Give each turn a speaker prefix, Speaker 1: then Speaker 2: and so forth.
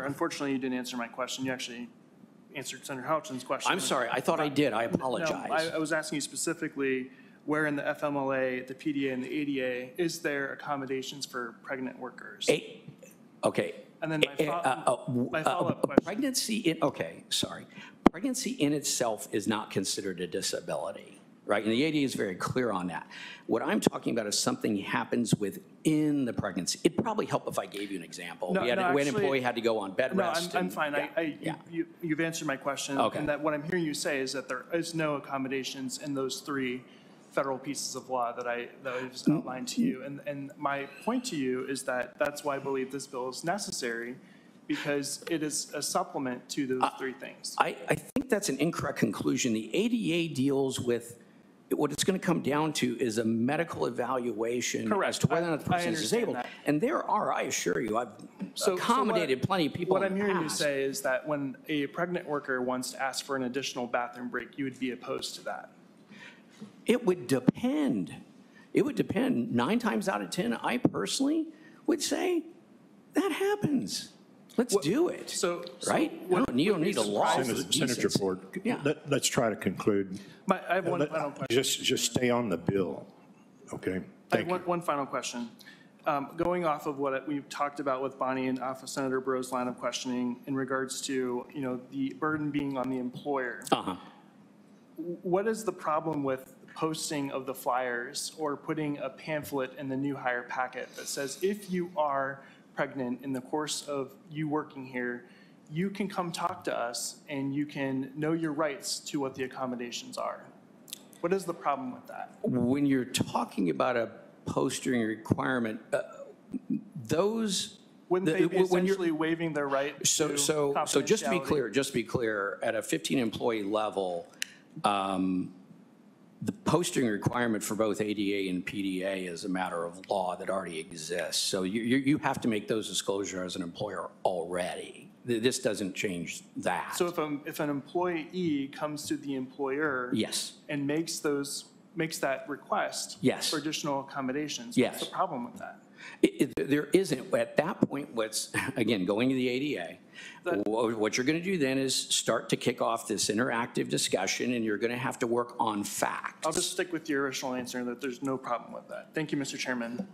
Speaker 1: Unfortunately, you didn't answer my question. You actually answered Senator Houchin's question.
Speaker 2: I'm sorry. I thought I did. I apologize.
Speaker 1: No, I was asking you specifically where in the FMLA, the PDA, and the ADA is there accommodations for pregnant workers?
Speaker 2: Okay.
Speaker 1: And then my follow-up question.
Speaker 2: Pregnancy in itself is not considered a disability, right? And the ADA is very clear on that. What I'm talking about is something happens within the pregnancy. It'd probably help if I gave you an example. When an employee had to go on bed rest.
Speaker 1: I'm fine. You've answered my question.
Speaker 2: Okay.
Speaker 1: And that what I'm hearing you say is that there is no accommodations in those 3 federal pieces of law that I just outlined to you. And my point to you is that that's why I believe this bill is necessary, because it is a supplement to those 3 things.
Speaker 2: I think that's an incorrect conclusion. The ADA deals with what it's going to come down to is a medical evaluation as to whether or not the person is disabled. And there are, I assure you, I've accommodated plenty of people.
Speaker 1: What I'm hearing you say is that when a pregnant worker wants to ask for an additional bathroom break, you would be opposed to that.
Speaker 2: It would depend. It would depend. 9 times out of 10, I personally would say that happens. Let's do it. Right? You don't need a law.
Speaker 3: Senator Ford, let's try to conclude.
Speaker 1: I have one final question.
Speaker 3: Just stay on the bill, okay? Thank you.
Speaker 1: One final question. Going off of what we've talked about with Bonnie and off of Senator Bro's line of questioning in regards to the burden being on the employer. What is the problem with posting of the flyers or putting a pamphlet in the new hire packet that says if you are pregnant in the course of you working here, you can come talk to us and you can know your rights to what the accommodations are? What is the problem with that?
Speaker 2: When you're talking about a posting requirement,
Speaker 1: wouldn't they be essentially waiving their right to confidentiality?
Speaker 2: So just to be clear, at a 15-employee level, the posting requirement for both ADA and PDA is a matter of law that already exists. So you have to make those disclosures as an employer already. This doesn't change that.
Speaker 1: So if an employee comes to the employer and makes that request for additional accommodations, what's the problem with that?
Speaker 2: There isn't. At that point, again, going to the ADA, what you're going to do then is start to kick off this interactive discussion, and you're going to have to work on facts.
Speaker 1: I'll just stick with your original answer that there's no problem with that. Thank you, Mr. Chairman.